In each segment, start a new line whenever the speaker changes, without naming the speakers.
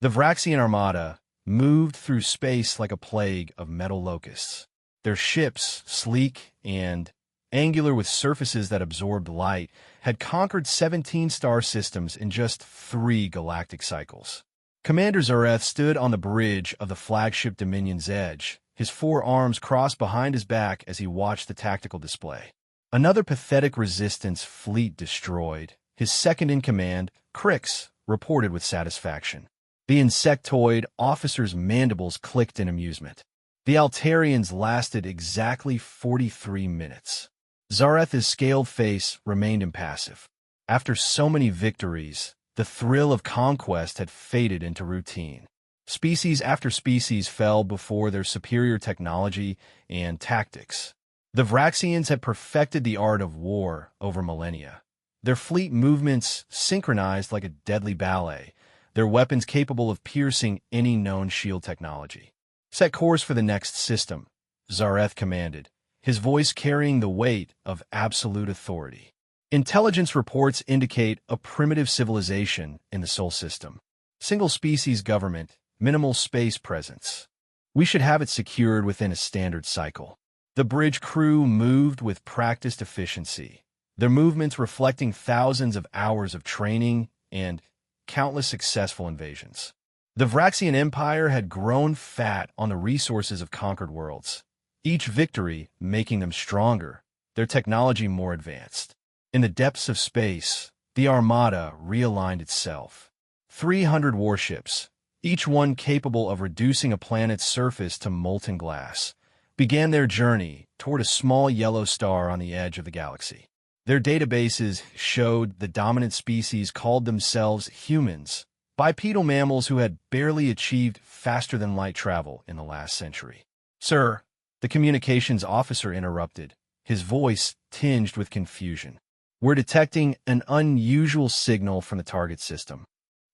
The Vraxian armada moved through space like a plague of metal locusts. Their ships, sleek and angular with surfaces that absorbed light, had conquered 17 star systems in just 3 galactic cycles. Commander Zareth stood on the bridge of the flagship Dominion's edge, his 4 arms crossed behind his back as he watched the tactical display. Another pathetic resistance fleet destroyed. His second-in-command, Crix, reported with satisfaction. The insectoid officer's mandibles clicked in amusement. The Altarians lasted exactly 43 minutes. Zareth's scaled face remained impassive. After so many victories, the thrill of conquest had faded into routine. Species after species fell before their superior technology and tactics. The Vraxians had perfected the art of war over millennia. Their fleet movements synchronized like a deadly ballet, their weapons capable of piercing any known shield technology. "Set course for the next system," Zareth commanded, his voice carrying the weight of absolute authority. Intelligence reports indicate a primitive civilization in the Sol system. Single-species government, minimal space presence. We should have it secured within a standard cycle. The bridge crew moved with practiced efficiency, their movements reflecting thousands of hours of training and countless successful invasions. The Vraxian Empire had grown fat on the resources of conquered worlds, each victory making them stronger, their technology more advanced. In the depths of space, the Armada realigned itself. 300 warships, each one capable of reducing a planet's surface to molten glass, began their journey toward a small yellow star on the edge of the galaxy. Their databases showed the dominant species called themselves humans, bipedal mammals who had barely achieved faster-than-light travel in the last century. "Sir," the communications officer interrupted, his voice tinged with confusion. "We're detecting an unusual signal from the target system."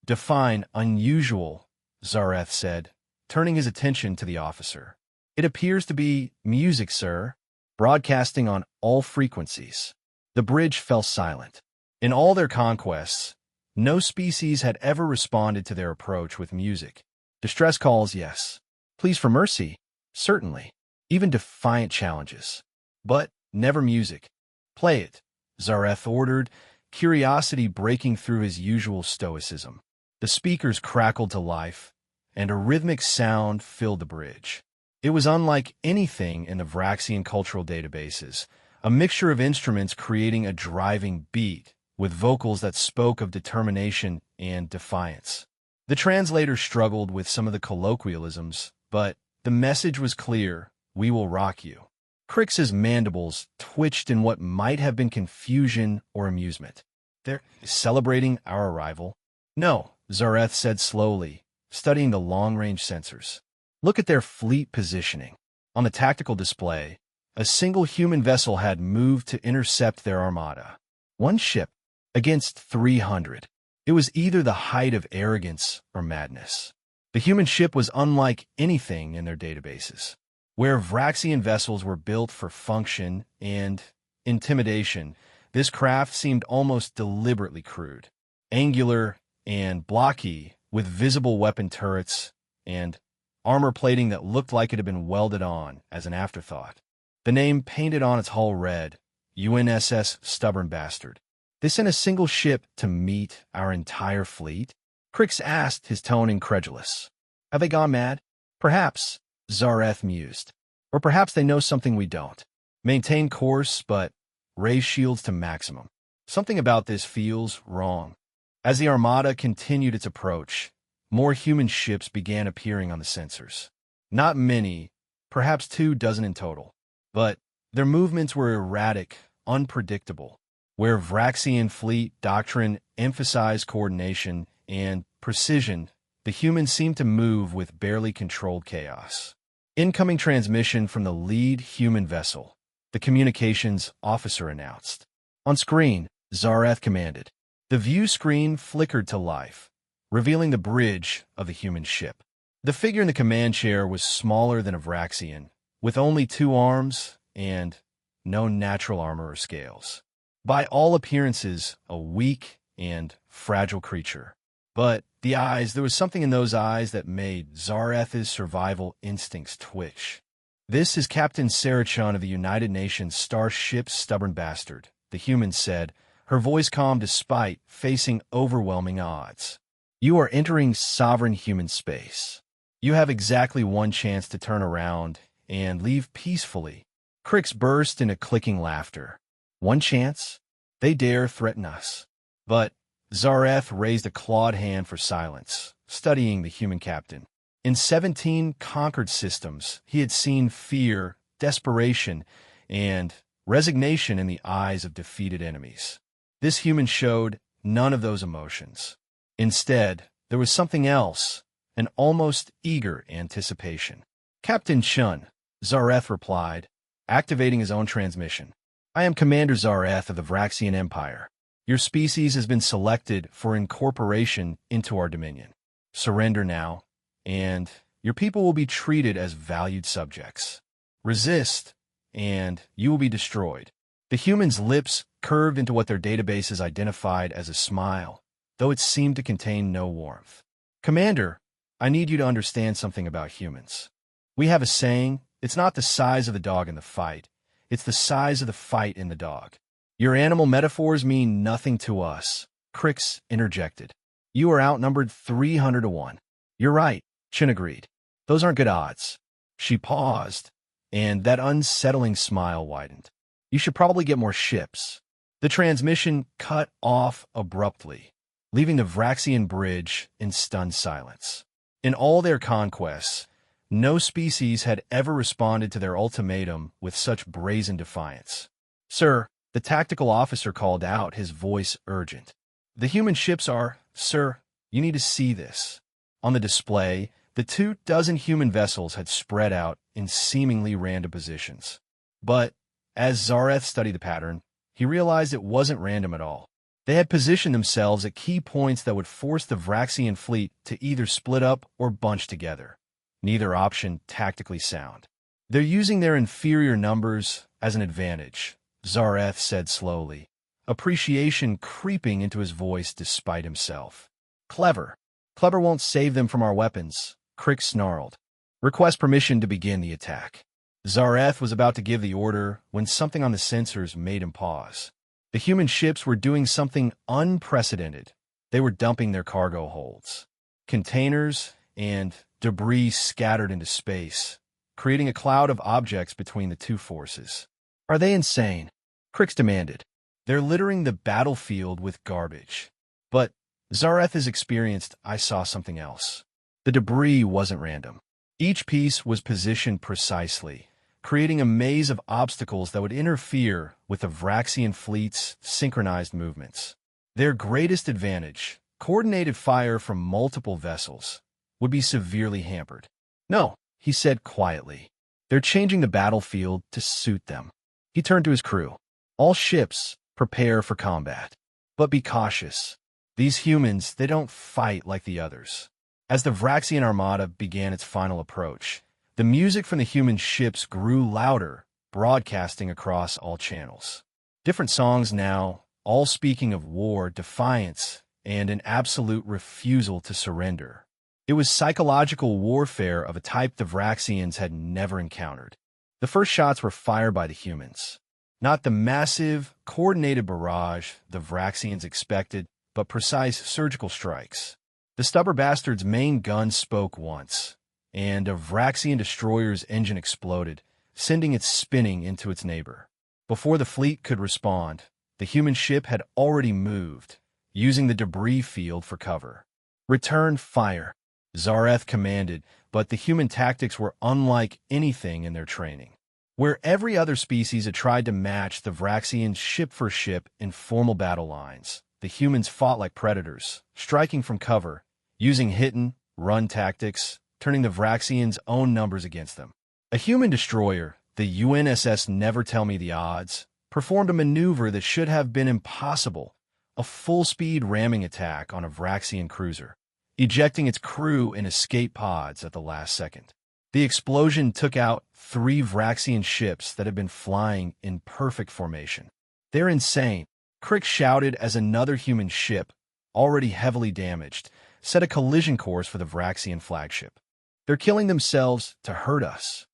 "Define unusual," Zareth said, turning his attention to the officer. "It appears to be music, sir, broadcasting on all frequencies." The bridge fell silent. In all their conquests, no species had ever responded to their approach with music. Distress calls, yes. Pleas for mercy, certainly. Even defiant challenges. But never music. "Play it," Zareth ordered, curiosity breaking through his usual stoicism. The speakers crackled to life, and a rhythmic sound filled the bridge. It was unlike anything in the Vraxian cultural databases, a mixture of instruments creating a driving beat, with vocals that spoke of determination and defiance. The translator struggled with some of the colloquialisms, but the message was clear: "We will rock you." Crix's mandibles twitched in what might have been confusion or amusement. "They're celebrating our arrival?" "No," Zareth said slowly, studying the long-range sensors. "Look at their fleet positioning." On the tactical display, a single human vessel had moved to intercept their armada. One ship against 300. It was either the height of arrogance or madness. The human ship was unlike anything in their databases. Where Vraxian vessels were built for function and intimidation, this craft seemed almost deliberately crude. Angular and blocky, with visible weapon turrets and armor plating that looked like it had been welded on as an afterthought. The name painted on its hull read, UNSS Stubborn Bastard. "They sent a single ship to meet our entire fleet?" Crix asked, his tone incredulous. "Have they gone mad?" "Perhaps," Zareth mused. "Or perhaps they know something we don't. Maintain course, but raise shields to maximum. Something about this feels wrong." As the Armada continued its approach, more human ships began appearing on the sensors. Not many, perhaps 24 in total. But their movements were erratic, unpredictable. Where Vraxian fleet doctrine emphasized coordination and precision, the humans seemed to move with barely controlled chaos. "Incoming transmission from the lead human vessel," the communications officer announced. On screen, Zareth commanded. The view screen flickered to life, revealing the bridge of the human ship. The figure in the command chair was smaller than a Vraxian, with only 2 arms and no natural armor or scales. By all appearances, a weak and fragile creature. But the eyes, there was something in those eyes that made Zareth's survival instincts twitch. "This is Captain Sarachon of the United Nations Starship's Stubborn Bastard," the human said, her voice calm despite facing overwhelming odds. "You are entering sovereign human space. You have exactly one chance to turn around and leave peacefully." Crix burst into clicking laughter. "One chance? They dare threaten us." But Zareth raised a clawed hand for silence, studying the human captain. In 17 conquered systems, he had seen fear, desperation, and resignation in the eyes of defeated enemies. This human showed none of those emotions. Instead, there was something else, an almost eager anticipation. "Captain Chun," Zareth replied, activating his own transmission. "I am Commander Zareth of the Vraxian Empire. Your species has been selected for incorporation into our dominion. Surrender now, and your people will be treated as valued subjects. Resist, and you will be destroyed." The human's lips curved into what their databases identified as a smile, though it seemed to contain no warmth. "Commander, I need you to understand something about humans. We have a saying, it's not the size of the dog in the fight, it's the size of the fight in the dog. Your animal metaphors mean nothing to us," Crix interjected. "You are outnumbered 300 to 1. "You're right," Chin agreed. "Those aren't good odds." She paused, and that unsettling smile widened. "You should probably get more ships." The transmission cut off abruptly, leaving the Vraxian bridge in stunned silence. In all their conquests, no species had ever responded to their ultimatum with such brazen defiance. "Sir," the tactical officer called out, his voice urgent. "The human ships are, sir, you need to see this." On the display, the 24 human vessels had spread out in seemingly random positions. But as Zareth studied the pattern, he realized it wasn't random at all. They had positioned themselves at key points that would force the Vraxian fleet to either split up or bunch together. Neither option tactically sound. "They're using their inferior numbers as an advantage," Zareth said slowly, appreciation creeping into his voice despite himself. "Clever. Clever won't save them from our weapons," Crix snarled. "Request permission to begin the attack." Zareth was about to give the order when something on the sensors made him pause. The human ships were doing something unprecedented. They were dumping their cargo holds. Containers and debris scattered into space, creating a cloud of objects between the two forces. "Are they insane?" Crix demanded. "They're littering the battlefield with garbage." But Zareth is experienced. I saw something else. The debris wasn't random. Each piece was positioned precisely, creating a maze of obstacles that would interfere with the Vraxian fleet's synchronized movements. Their greatest advantage, coordinated fire from multiple vessels, would be severely hampered. "No," he said quietly. "They're changing the battlefield to suit them." He turned to his crew. "All ships, prepare for combat. But be cautious. These humans, they don't fight like the others." As the Vraxian armada began its final approach, the music from the human ships grew louder, broadcasting across all channels. Different songs now, all speaking of war, defiance, and an absolute refusal to surrender. It was psychological warfare of a type the Vraxians had never encountered. The first shots were fired by the humans. Not the massive, coordinated barrage the Vraxians expected, but precise surgical strikes. The stubborn bastard's main gun spoke once, and a Vraxian destroyer's engine exploded, sending it spinning into its neighbor. Before the fleet could respond, the human ship had already moved, using the debris field for cover. "Return fire," Zareth commanded, but the human tactics were unlike anything in their training. Where every other species had tried to match the Vraxians ship for ship in formal battle lines, the humans fought like predators, striking from cover, using hit-and-run tactics, turning the Vraxians' own numbers against them. A human destroyer, the UNSS Never Tell Me the Odds, performed a maneuver that should have been impossible, a full-speed ramming attack on a Vraxian cruiser, ejecting its crew in escape pods at the last second. The explosion took out 3 Vraxian ships that had been flying in perfect formation. "They're insane," Crix shouted as another human ship, already heavily damaged, set a collision course for the Vraxian flagship. They're killing themselves to hurt us.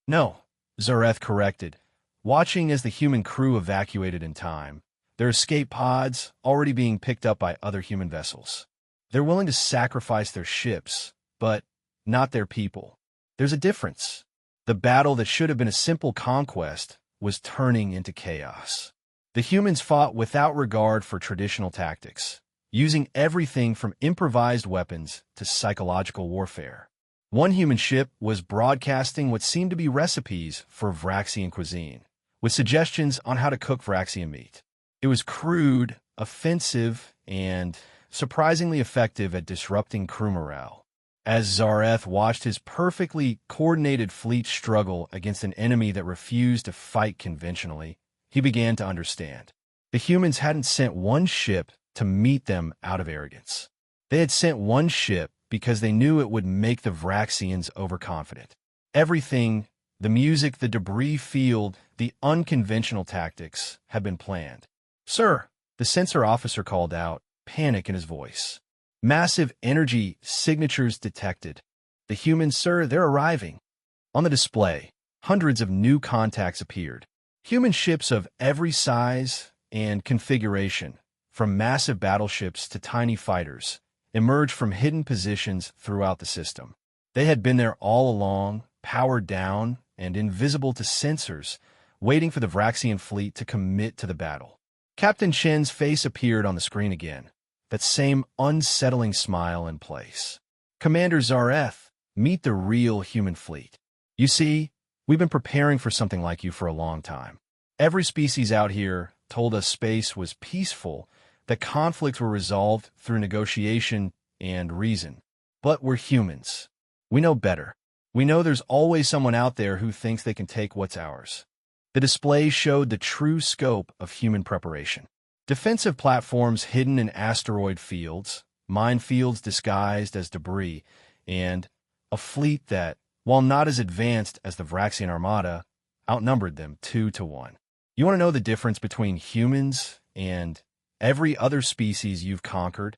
No, Zareth corrected, watching as the human crew evacuated in time, their escape pods already being picked up by other human vessels. They're willing to sacrifice their ships, but not their people. There's a difference. The battle that should have been a simple conquest was turning into chaos. The humans fought without regard for traditional tactics, using everything from improvised weapons to psychological warfare. One human ship was broadcasting what seemed to be recipes for Vraxian cuisine, with suggestions on how to cook Vraxian meat. It was crude, offensive, and surprisingly effective at disrupting crew morale. As Zareth watched his perfectly coordinated fleet struggle against an enemy that refused to fight conventionally, he began to understand. The humans hadn't sent one ship to meet them out of arrogance. They had sent one ship because they knew it would make the Vraxians overconfident. Everything, the music, the debris field, the unconventional tactics, had been planned. "Sir," the sensor officer called out, panic in his voice. "Massive energy signatures detected. The humans, sir, they're arriving." On the display, hundreds of new contacts appeared. Human ships of every size and configuration, from massive battleships to tiny fighters, emerged from hidden positions throughout the system. They had been there all along, powered down and invisible to sensors, waiting for the Vraxian fleet to commit to the battle. Captain Chen's face appeared on the screen again, that same unsettling smile in place. "Commander Zareth, meet the real human fleet. You see, we've been preparing for something like you for a long time. Every species out here told us space was peaceful, that conflicts were resolved through negotiation and reason. But we're humans. We know better. We know there's always someone out there who thinks they can take what's ours." The display showed the true scope of human preparation. Defensive platforms hidden in asteroid fields, minefields disguised as debris, and a fleet that, while not as advanced as the Vraxian Armada, outnumbered them 2-1. You want to know the difference between humans and every other species you've conquered?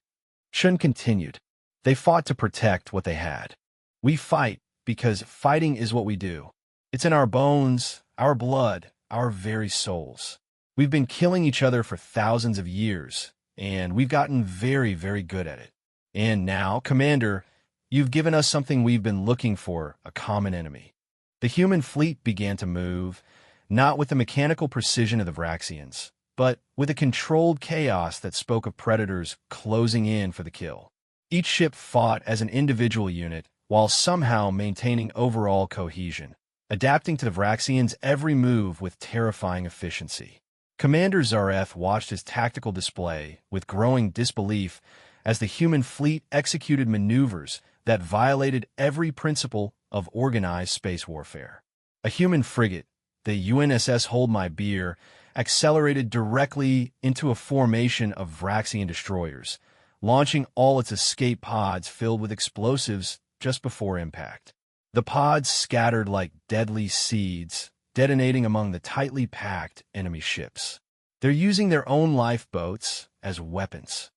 Shun continued. They fought to protect what they had. We fight because fighting is what we do. It's in our bones, our blood, our very souls. We've been killing each other for thousands of years, and we've gotten very, very good at it. And now, Commander, you've given us something we've been looking for, a common enemy. The human fleet began to move, not with the mechanical precision of the Vraxians, but with a controlled chaos that spoke of predators closing in for the kill. Each ship fought as an individual unit, while somehow maintaining overall cohesion, adapting to the Vraxians' every move with terrifying efficiency. Commander Zareth watched his tactical display with growing disbelief as the human fleet executed maneuvers that violated every principle of organized space warfare. A human frigate, the UNSS Hold My Beer, accelerated directly into a formation of Vraxian destroyers, launching all its escape pods filled with explosives just before impact. The pods scattered like deadly seeds, detonating among the tightly packed enemy ships. They're using their own lifeboats as weapons.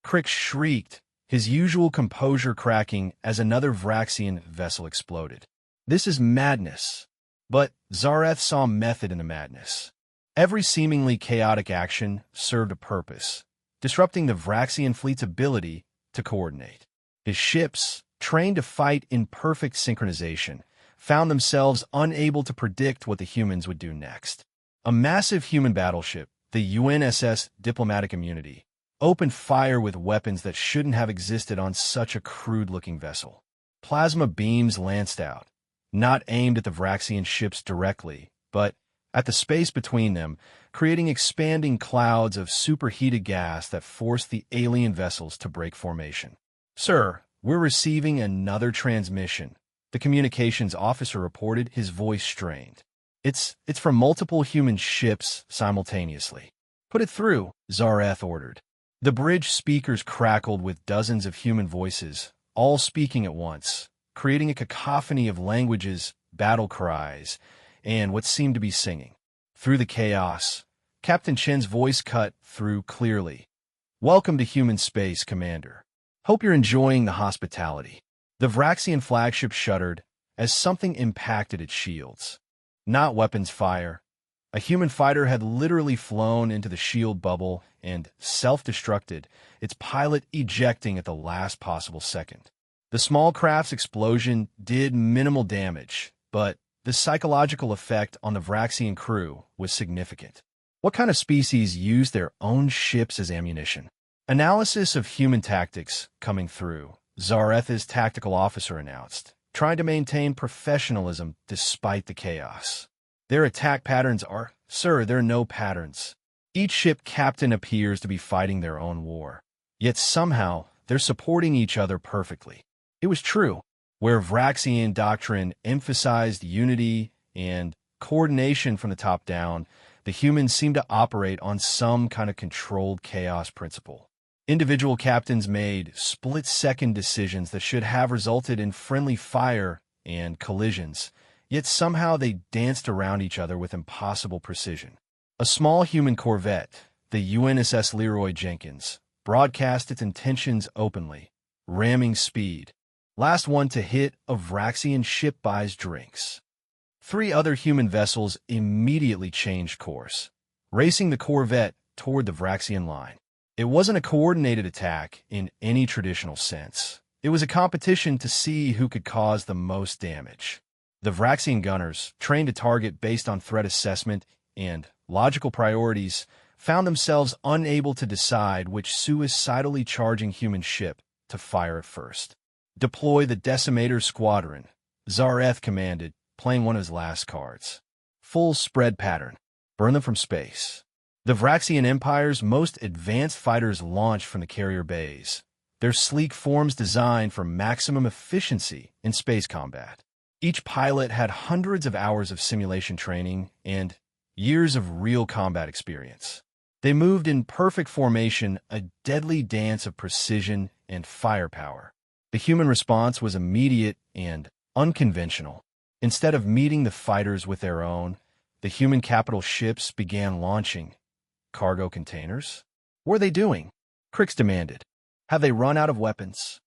Crick shrieked, his usual composure cracking as another Vraxian vessel exploded. "This is madness." But Zareth saw method in the madness. Every seemingly chaotic action served a purpose, disrupting the Vraxian fleet's ability to coordinate. His ships, trained to fight in perfect synchronization, found themselves unable to predict what the humans would do next. A massive human battleship, the UNSS Diplomatic Immunity, opened fire with weapons that shouldn't have existed on such a crude-looking vessel. Plasma beams lanced out, not aimed at the Vraxian ships directly, but at the space between them, creating expanding clouds of superheated gas that forced the alien vessels to break formation. "Sir, we're receiving another transmission," the communications officer reported, his voice strained. It's from multiple human ships simultaneously." "Put it through," Zareth ordered. The bridge speakers crackled with dozens of human voices, all speaking at once, creating a cacophony of languages, battle cries, and what seemed to be singing. Through the chaos, Captain Chen's voice cut through clearly. "Welcome to human space, Commander. Hope you're enjoying the hospitality. The Vraxian flagship shuddered as something impacted its shields. Not weapons fire. A human fighter had literally flown into the shield bubble and self-destructed, its pilot ejecting at the last possible second. The small craft's explosion did minimal damage, but the psychological effect on the Vraxian crew was significant. What kind of species used their own ships as ammunition? Analysis of human tactics coming through, Zareth's tactical officer announced, trying to maintain professionalism despite the chaos. Their attack patterns are, sir, there are no patterns. Each ship captain appears to be fighting their own war. Yet somehow, they're supporting each other perfectly. It was true. Where Vraxian doctrine emphasized unity and coordination from the top down, the humans seemed to operate on some kind of controlled chaos principle. Individual captains made split-second decisions that should have resulted in friendly fire and collisions, yet somehow they danced around each other with impossible precision. A small human corvette, the UNSS Leroy Jenkins, broadcast its intentions openly, ramming speed. Last one to hit, a Vraxian ship buys drinks. 3 other human vessels immediately changed course, racing the corvette toward the Vraxian line. It wasn't a coordinated attack in any traditional sense. It was a competition to see who could cause the most damage. The Vraxian gunners, trained to target based on threat assessment and logical priorities, found themselves unable to decide which suicidally charging human ship to fire at first. Deploy the Decimator Squadron, Zareth commanded, playing one of his last cards. Full spread pattern. Burn them from space. The Vraxian Empire's most advanced fighters launched from the carrier bays, their sleek forms designed for maximum efficiency in space combat. Each pilot had hundreds of hours of simulation training and years of real combat experience. They moved in perfect formation, a deadly dance of precision and firepower. The human response was immediate and unconventional. Instead of meeting the fighters with their own, the human capital ships began launching cargo containers. What are they doing? Crix demanded. Have they run out of weapons?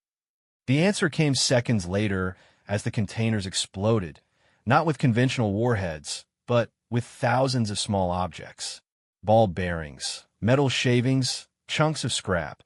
The answer came seconds later as the containers exploded, not with conventional warheads, but with thousands of small objects. Ball bearings, metal shavings, chunks of scrap.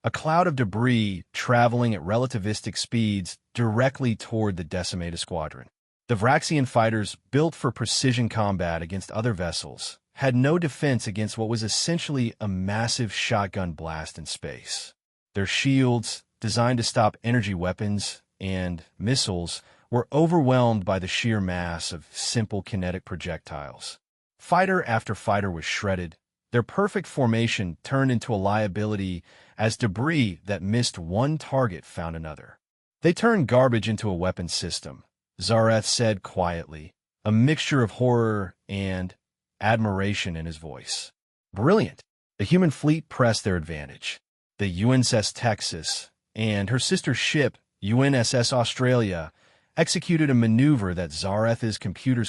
A cloud of debris traveling at relativistic speeds directly toward the Decimator Squadron. The Vraxian fighters, built for precision combat against other vessels, had no defense against what was essentially a massive shotgun blast in space. Their shields, designed to stop energy weapons and missiles, were overwhelmed by the sheer mass of simple kinetic projectiles. Fighter after fighter was shredded. Their perfect formation turned into a liability as debris that missed one target found another. They turned garbage into a weapon system, Zareth said quietly, a mixture of horror and admiration in his voice. Brilliant. The human fleet pressed their advantage. The UNSS Texas and her sister ship, UNSS Australia, executed a maneuver that Zareth's computers